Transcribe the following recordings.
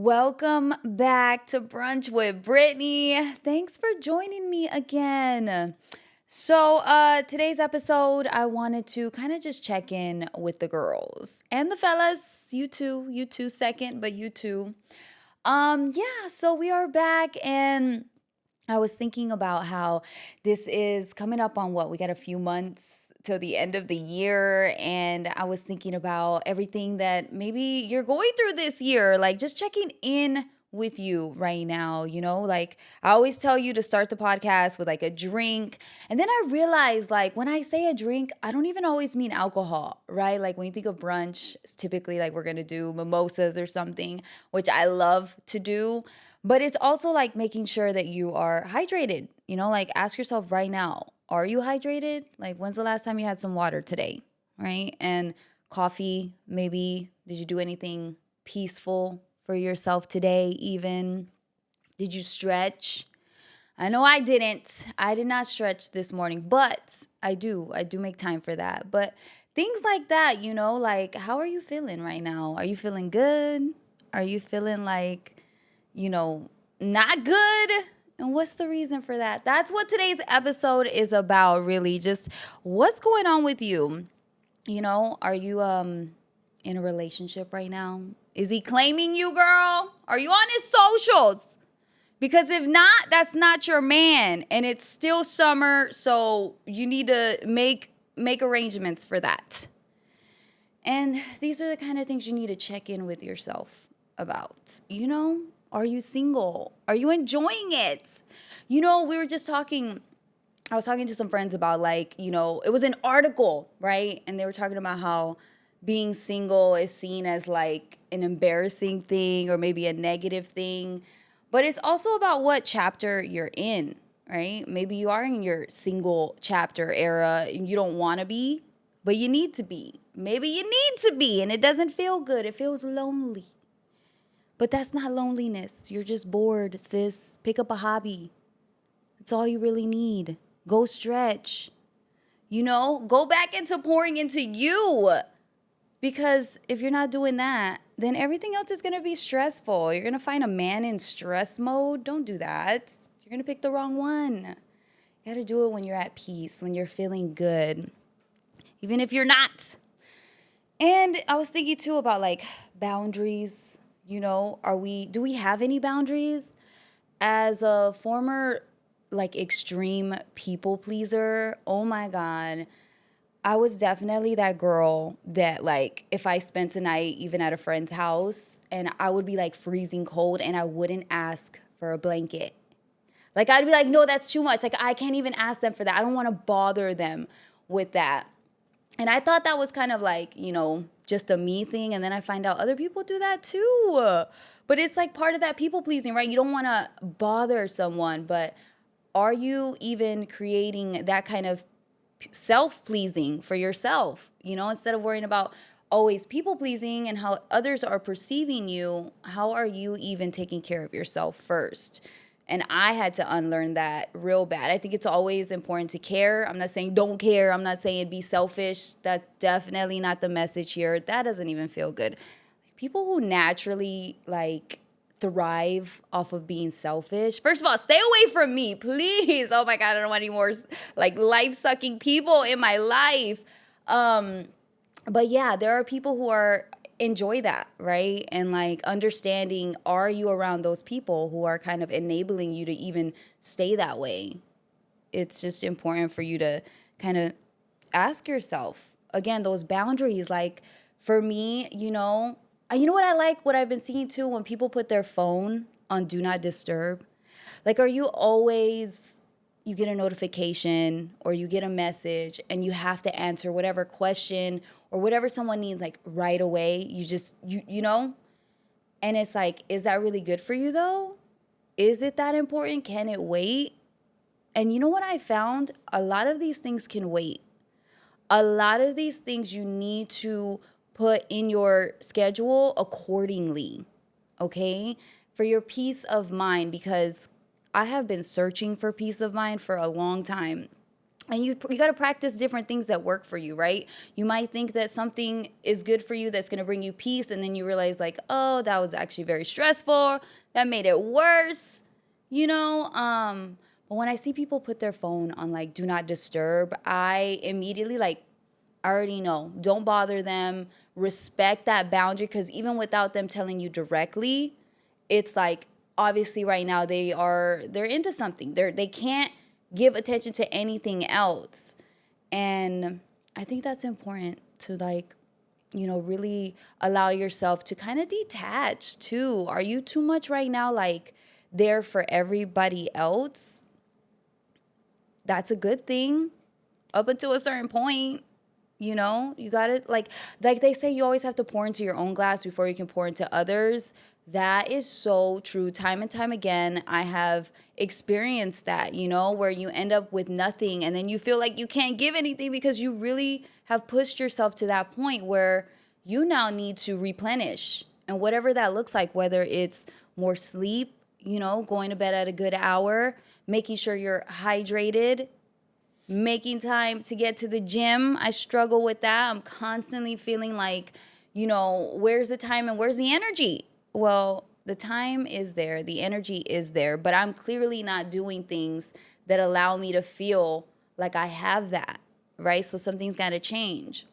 Welcome back to Brunch with Brittany. Thanks for joining me again. Today's episode, I wanted to kind of just check in with the girls and the fellas. You too, second, but you too. So we are back, and I was thinking about how this is coming up on what we got a few months till the end of the year, and I was thinking about everything that maybe you're going through this year, like just checking in with you right now, like I always tell you to start the podcast with like a drink. And then I realized, like, when I say a drink, I don't even always mean alcohol, right? Like when you think of brunch, it's typically like we're going to do mimosas or something, which I love to do. But it's also like making sure that you are hydrated. Like ask yourself right now, are you hydrated? Like when's the last time you had some water today, right? And coffee, maybe. Did you do anything peaceful for yourself today even? Did you stretch? I know I didn't. I did not stretch this morning, but I do. I do make time for that. But things like that, like how are you feeling right now? Are you feeling good? Are you feeling like not good? And what's the reason for that? That's what today's episode is about, really. Just what's going on with you? Are you in a relationship right now? Is he claiming you, girl? Are you on his socials? Because if not, that's not your man. And it's still summer, so you need to make arrangements for that. And these are the kind of things you need to check in with yourself about. Are you single? Are you enjoying it? We were just talking, I was talking to some friends about it was an article, right? And they were talking about how being single is seen as like an embarrassing thing or maybe a negative thing. But it's also about what chapter you're in, right? Maybe you are in your single chapter era and you don't want to be, but you need to be. Maybe you need to be and it doesn't feel good. It feels lonely. But that's not loneliness. You're just bored, sis. Pick up a hobby. That's all you really need. Go stretch. Go back into pouring into you. Because if you're not doing that, then everything else is going to be stressful. You're going to find a man in stress mode. Don't do that. You're going to pick the wrong one. You got to do it when you're at peace, when you're feeling good, even if you're not. And I was thinking too about like boundaries. Do we have any boundaries? As a former like extreme people pleaser, oh my God, I was definitely that girl that like if I spent a night even at a friend's house and I would be like freezing cold and I wouldn't ask for a blanket. Like I'd be like, no, that's too much. Like I can't even ask them for that. I don't want to bother them with that. And I thought that was kind of like, just a me thing. And then I find out other people do that too. But it's like part of that people pleasing, right? You don't want to bother someone, but are you even creating that kind of self-pleasing for yourself? Instead of worrying about always people pleasing and how others are perceiving you, how are you even taking care of yourself first? And I had to unlearn that real bad. I think it's always important to care. I'm not saying don't care. I'm not saying be selfish. That's definitely not the message here. That doesn't even feel good. People who naturally like thrive off of being selfish. First of all, stay away from me, please. Oh my God, I don't want any more like life-sucking people in my life. But yeah, there are people who are enjoy that, right? And like understanding, are you around those people who are kind of enabling you to even stay that way? It's just important for you to kind of ask yourself again those boundaries. Like for me, what I like, what I've been seeing too, when people put their phone on do not disturb. Like, are you always, you get a notification or you get a message and you have to answer whatever question or whatever someone needs like right away? You just, and it's like, is that really good for you though? Is it that important? Can it wait? And you know what I found? A lot of these things can wait. A lot of these things you need to put in your schedule accordingly, okay? For your peace of mind, because I have been searching for peace of mind for a long time. And you got to practice different things that work for you, right? You might think that something is good for you that's going to bring you peace, and then you realize like, oh, that was actually very stressful, that made it worse, you know. But when I see people put their phone on like do not disturb, I immediately like, I already know, don't bother them, respect that boundary, because even without them telling you directly, it's like obviously right now they're into something. They can't give attention to anything else. And I think that's important to like, really allow yourself to kind of detach too. Are you too much right now like there for everybody else? That's a good thing up until a certain point. You gotta like they say you always have to pour into your own glass before you can pour into others. That is so true. Time and time again, I have experienced that, where you end up with nothing and then you feel like you can't give anything because you really have pushed yourself to that point where you now need to replenish. And whatever that looks like, whether it's more sleep, going to bed at a good hour, making sure you're hydrated, making time to get to the gym. I struggle with that. I'm constantly feeling like, where's the time and where's the energy? Well, the time is there, the energy is there, but I'm clearly not doing things that allow me to feel like I have that, right? So something's got to change.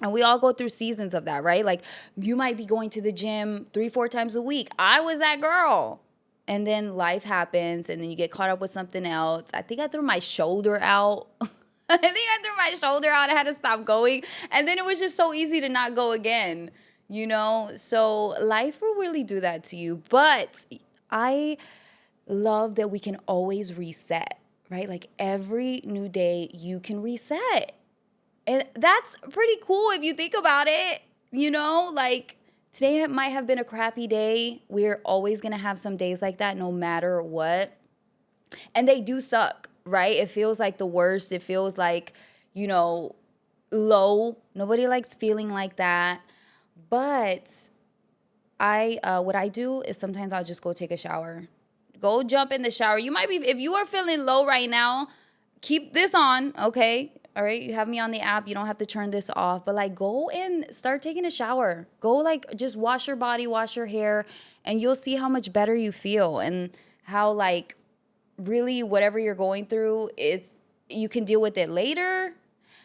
And we all go through seasons of that, right? Like you might be going to the gym 3-4 times a week. I was that girl. And then life happens and then you get caught up with something else. I think I threw my shoulder out. I think I threw my shoulder out. I had to stop going. And then it was just so easy to not go again, So life will really do that to you. But I love that we can always reset, right? Like every new day you can reset. And that's pretty cool if you think about it, like today might have been a crappy day. We're always going to have some days like that no matter what. And they do suck, right? It feels like the worst. It feels like, low. Nobody likes feeling like that. But what I do is sometimes I'll just go take a shower. Go jump in the shower. You might be, if you are feeling low right now, keep this on, okay? All right, you have me on the app. You don't have to turn this off, but like go and start taking a shower. Go like just wash your body, wash your hair, and you'll see how much better you feel and how like really whatever you're going through is you can deal with it later.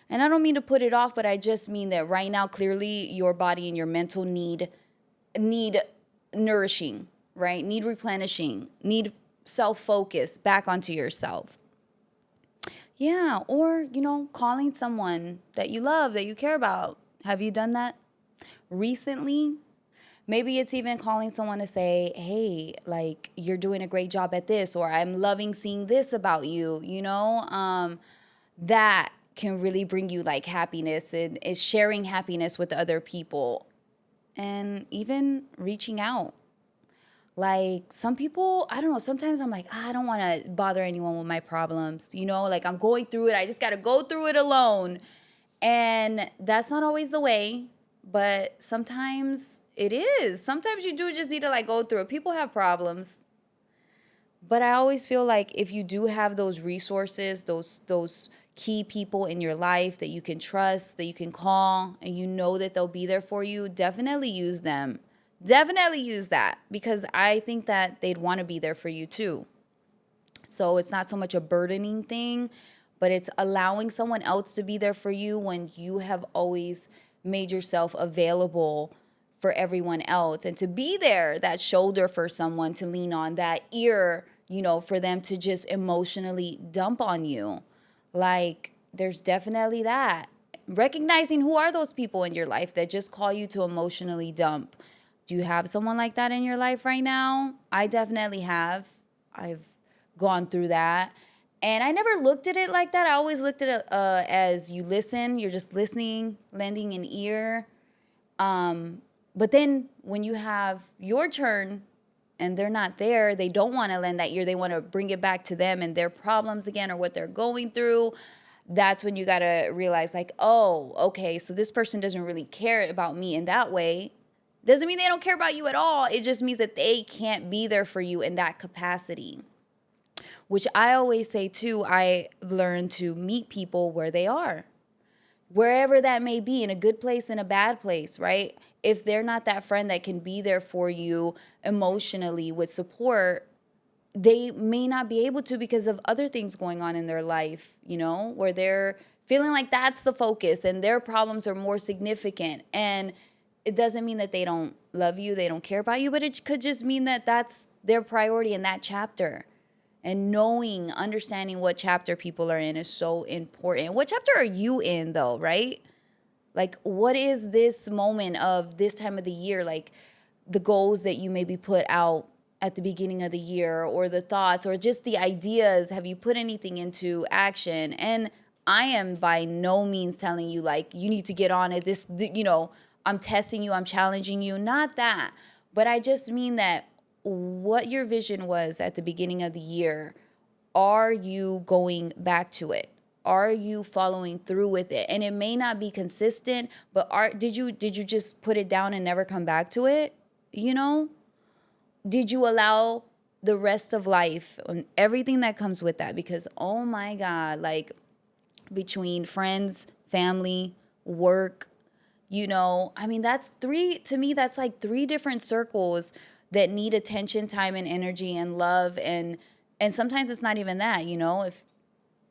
And I don't mean to put it off, but I just mean that right now clearly your body and your mental need nourishing, right? Need replenishing, need self-focus back onto yourself. Yeah, or, calling someone that you love, that you care about. Have you done that recently? Maybe it's even calling someone to say, hey, like, you're doing a great job at this, or I'm loving seeing this about you, that can really bring you like happiness and is sharing happiness with other people and even reaching out. Like some people, I don't know, sometimes I'm like, I don't want to bother anyone with my problems, like I'm going through it. I just got to go through it alone. And that's not always the way, but sometimes it is. Sometimes you do just need to like go through it. People have problems. But I always feel like if you do have those resources, those key people in your life that you can trust, that you can call, and you know that they'll be there for you, definitely use them. Definitely use that because I think that they'd want to be there for you too. So it's not so much a burdening thing, but it's allowing someone else to be there for you when you have always made yourself available for everyone else and to be there, that shoulder for someone to lean on, that ear, for them to just emotionally dump on you. Like there's definitely that. Recognizing who are those people in your life that just call you to emotionally dump. Do you have someone like that in your life right now? I definitely have. I've gone through that. And I never looked at it like that. I always looked at it as you listen. You're just listening, lending an ear. But then when you have your turn and they're not there, they don't want to lend that ear. They want to bring it back to them and their problems again or what they're going through. That's when you got to realize like, oh, okay, so this person doesn't really care about me in that way. Doesn't mean they don't care about you at all. It just means that they can't be there for you in that capacity. which I always say too, I learned to meet people where they are, wherever that may be, in a good place, in a bad place, right? If they're not that friend that can be there for you emotionally with support, they may not be able to because of other things going on in their life, where they're feeling like that's the focus and their problems are more significant. And it doesn't mean that they don't love you, they don't care about you, but it could just mean that that's their priority in that chapter. And understanding what chapter people are in is so important. What chapter are you in though, right? Like, what is this moment of this time of the year? Like, the goals that you maybe put out at the beginning of the year, or the thoughts, or just the ideas. Have you put anything into action? And I am by no means telling you, like, you need to get on it. I'm testing you, I'm challenging you. Not that. But I just mean that what your vision was at the beginning of the year, are you going back to it? Are you following through with it? And it may not be consistent, but did you just put it down and never come back to it? Did you allow the rest of life and everything that comes with that? Because, oh my God, like, between friends, family, work, that's that's like three different circles that need attention, time, and energy and love. And sometimes it's not even that, if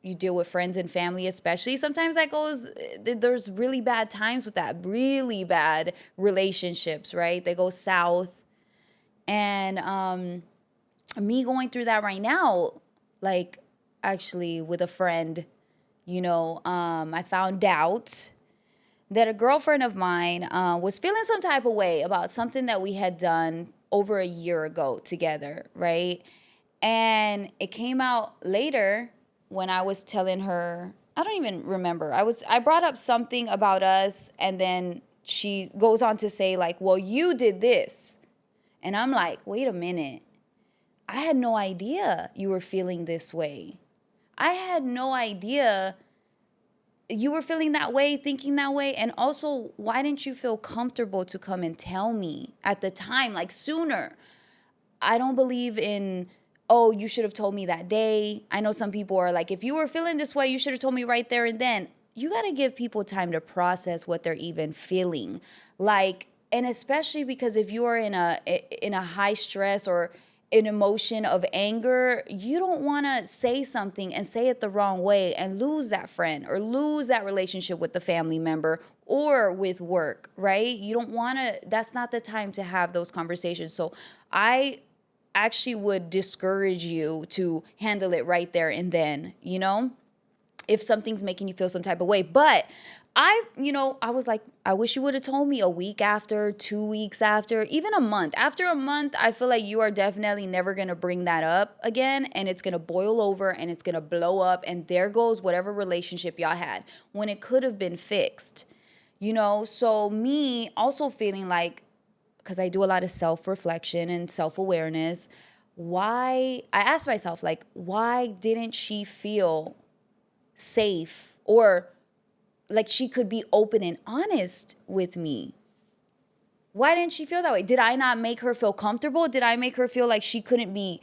you deal with friends and family, especially, sometimes there's really bad times with that, really bad relationships, right? They go south. And me going through that right now, like, actually with a friend, I found out that a girlfriend of mine was feeling some type of way about something that we had done over a year ago together, right? And it came out later when I was telling her, I don't even remember. I brought up something about us, and then she goes on to say, like, well, you did this. And I'm like, wait a minute. I had no idea you were feeling this way. I had no idea you were feeling that way, thinking that way. And also, why didn't you feel comfortable to come and tell me at the time, like, sooner? I don't believe in, oh, you should have told me that day. I know some people are like, if you were feeling this way, you should have told me right there and then. You got to give people time to process what they're even feeling. Like, and especially because if you are in a high stress or an emotion of anger, you don't want to say something and say it the wrong way and lose that friend or lose that relationship with the family member or with work, right? You don't want to, that's not the time to have those conversations. So I actually would discourage you to handle it right there and then, if something's making you feel some type of way. But I was like, I wish you would have told me a week after, 2 weeks after, even a month. After a month, I feel like you are definitely never going to bring that up again, and it's going to boil over and it's going to blow up, and there goes whatever relationship y'all had when it could have been fixed. So me also feeling like, because I do a lot of self-reflection and self-awareness, I asked myself, like, why didn't she feel safe or like she could be open and honest with me? Why didn't she feel that way? Did I not make her feel comfortable? Did I make her feel like she couldn't be,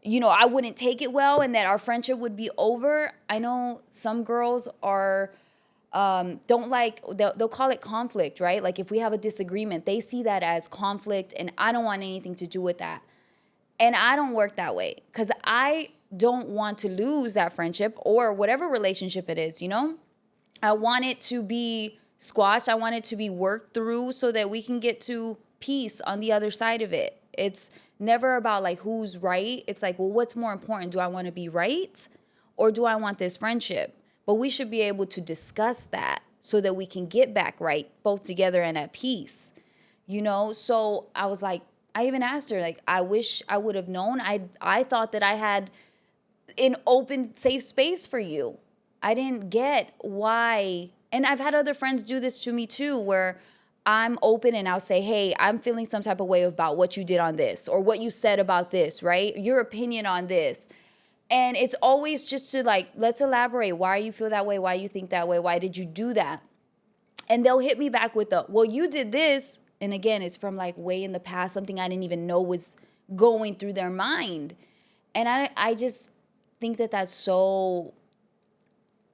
I wouldn't take it well and that our friendship would be over? I know some girls are, don't like, they'll call it conflict, right? Like, if we have a disagreement, they see that as conflict and I don't want anything to do with that. And I don't work that way because I don't want to lose that friendship or whatever relationship it is, I want it to be squashed. I want it to be worked through so that we can get to peace on the other side of it. It's never about like who's right. It's like, well, what's more important? Do I want to be right or do I want this friendship? But we should be able to discuss that so that we can get back right, both together and at peace. So I was like, I even asked her, like, I wish I would have known. I thought that I had an open, safe space for you. I didn't get why. And I've had other friends do this to me too, where I'm open and I'll say, hey, I'm feeling some type of way about what you did on this or what you said about this, right? Your opinion on this. And it's always just to like, let's elaborate. Why you feel that way? Why you think that way? Why did you do that? And they'll hit me back with well, you did this. And again, it's from like way in the past, something I didn't even know was going through their mind. And think that that's so,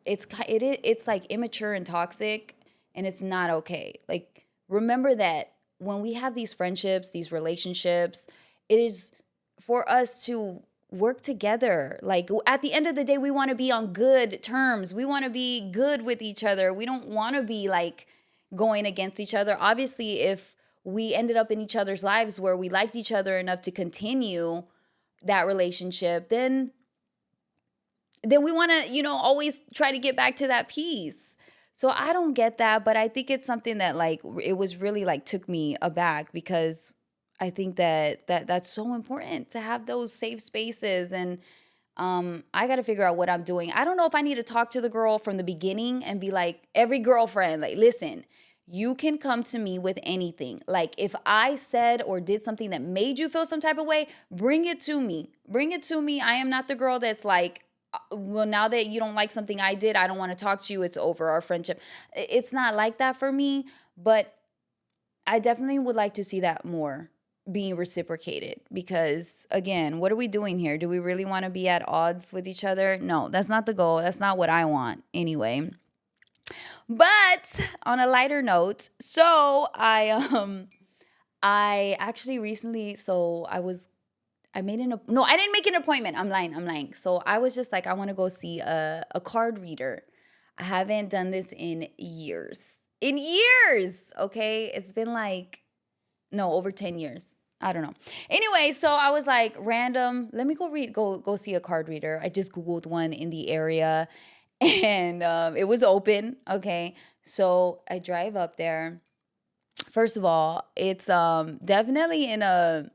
it's like immature and toxic, and it's not okay. Like, remember that when we have these friendships, these relationships, it is for us to work together. Like, at the end of the day, we want to be on good terms. We want to be good with each other. We don't want to be like going against each other. Obviously, if we ended up in each other's lives where we liked each other enough to continue that relationship, then we want to, always try to get back to that peace. So I don't get that, but I think it's something that, like, it was really like took me aback, because I think that's so important to have those safe spaces. And I got to figure out what I'm doing. I don't know if I need to talk to the girl from the beginning and be like, every girlfriend, like, listen, you can come to me with anything. Like, if I said or did something that made you feel some type of way, bring it to me. Bring it to me. I am not the girl that's like, well, now that you don't like something I did, I don't want to talk to you. It's over, our friendship. It's not like that for me, but I definitely would like to see that more being reciprocated, because again, what are we doing here? Do we really want to be at odds with each other? No, that's not the goal. That's not what I want anyway. But on a lighter note, so I actually recently, I made no, I didn't make an appointment. I'm lying. So I was just like, I want to go see a card reader. I haven't done this in years. In years, okay? It's been like, no, over 10 years. I don't know. Anyway, so I was like, random, let me go see a card reader. I just Googled one in the area, and it was open, okay? So I drive up there. First of all, it's definitely in a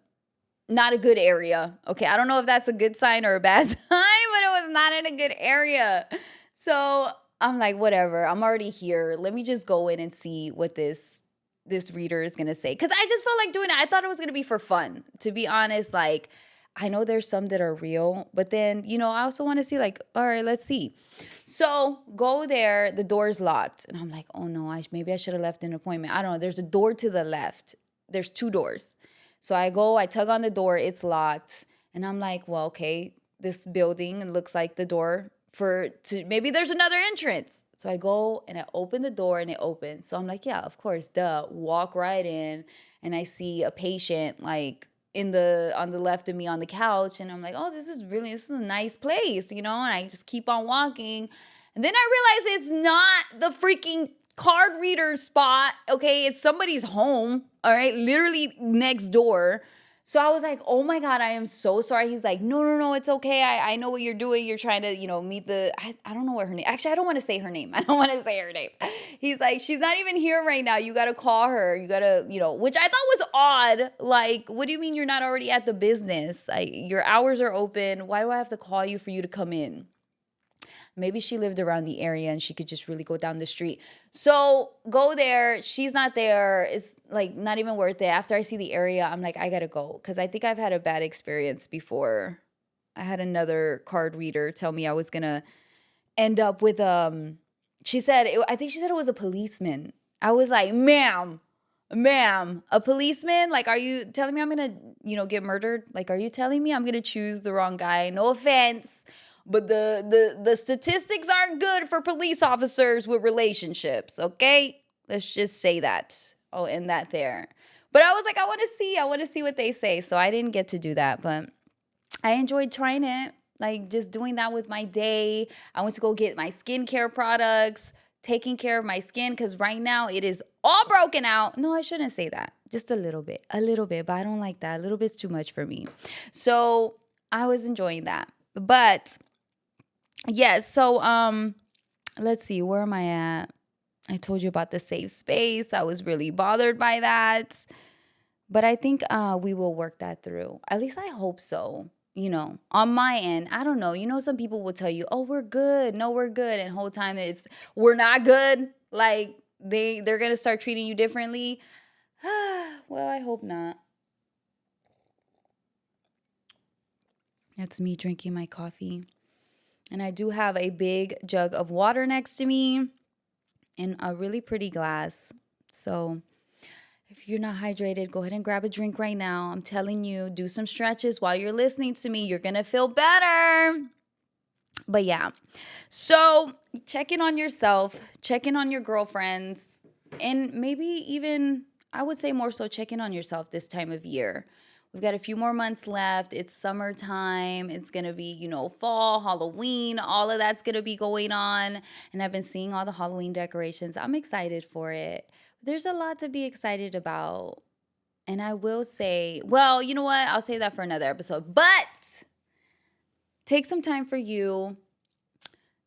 not a good area. Okay, I don't know if that's a good sign or a bad sign, but it was not in a good area. So I'm like, whatever. I'm already here. Let me just go in and see what this reader is gonna say. Cause I just felt like doing it. I thought it was gonna be for fun. To be honest, like, I know there's some that are real, but then, I also want to see, like, all right, let's see. So go there, the door's locked. And I'm like, oh no, maybe I should have left an appointment. I don't know. There's a door to the left. There's two doors. So I tug on the door, it's locked. And I'm like, well, okay, this building looks like the door maybe there's another entrance. So I go and I open the door and it opens. So I'm like, yeah, of course, duh. Walk right in, and I see a patient like on the left of me on the couch, and I'm like, oh, this is a nice place, and I just keep on walking. And then I realize it's not the freaking card reader spot, okay? It's somebody's home, all right? Literally next door. So I was like, oh my God, I am so sorry. He's like, no, it's okay. I know what you're doing. You're trying to, meet I don't know what her name. Actually, I don't want to say her name. I don't want to say her name. He's like, she's not even here right now. You got to call her. You got to, which I thought was odd. Like, what do you mean you're not already at the business? Your hours are open. Why do I have to call you for you to come in? Maybe she lived around the area and she could just really go down the street. So go there. She's not there. It's like not even worth it. After I see the area, I'm like, I gotta go. Because I think I've had a bad experience before. I had another card reader tell me I was gonna end up with I think she said it was a policeman. I was like, ma'am, a policeman? Like, are you telling me I'm gonna, get murdered? Like, are you telling me I'm gonna choose the wrong guy? No offense. But the statistics aren't good for police officers with relationships, okay? Let's just say that. Oh, and that there. But I was like, I want to see what they say. So I didn't get to do that, but I enjoyed trying it. Like, just doing that with my day. I went to go get my skincare products, taking care of my skin, because right now it is all broken out. No, I shouldn't say that. Just a little bit, but I don't like that. A little bit's too much for me. So I was enjoying that. But yes, so let's see, where am I at? I told you about the safe space. I was really bothered by that. But I think we will work that through. At least I hope so. On my end, I don't know. Some people will tell you, "Oh, we're good. No, we're good." And the whole time we're not good. Like they're going to start treating you differently. Well, I hope not. That's me drinking my coffee. And I do have a big jug of water next to me in a really pretty glass. So if you're not hydrated, go ahead and grab a drink right now. I'm telling you, do some stretches while you're listening to me. You're going to feel better. But yeah, so check in on yourself, check in on your girlfriends, and maybe even, I would say more so, check in on yourself this time of year. We've got a few more months left. It's summertime. It's going to be, fall, Halloween, all of that's going to be going on. And I've been seeing all the Halloween decorations. I'm excited for it. There's a lot to be excited about. And I will say, well, you know what? I'll save that for another episode. But take some time for you.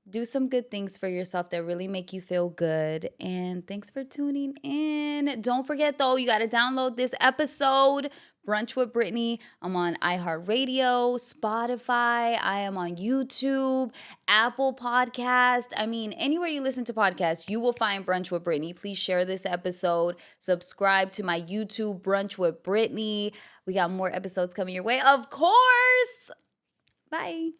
Do some good things for yourself that really make you feel good. And thanks for tuning in. Don't forget, though, you got to download this episode, Brunch with Brittany. I'm on iHeartRadio, Spotify. I am on YouTube, Apple Podcast. I mean, anywhere you listen to podcasts, you will find Brunch with Brittany. Please share this episode. Subscribe to my YouTube, Brunch with Brittany. We got more episodes coming your way, of course. Bye.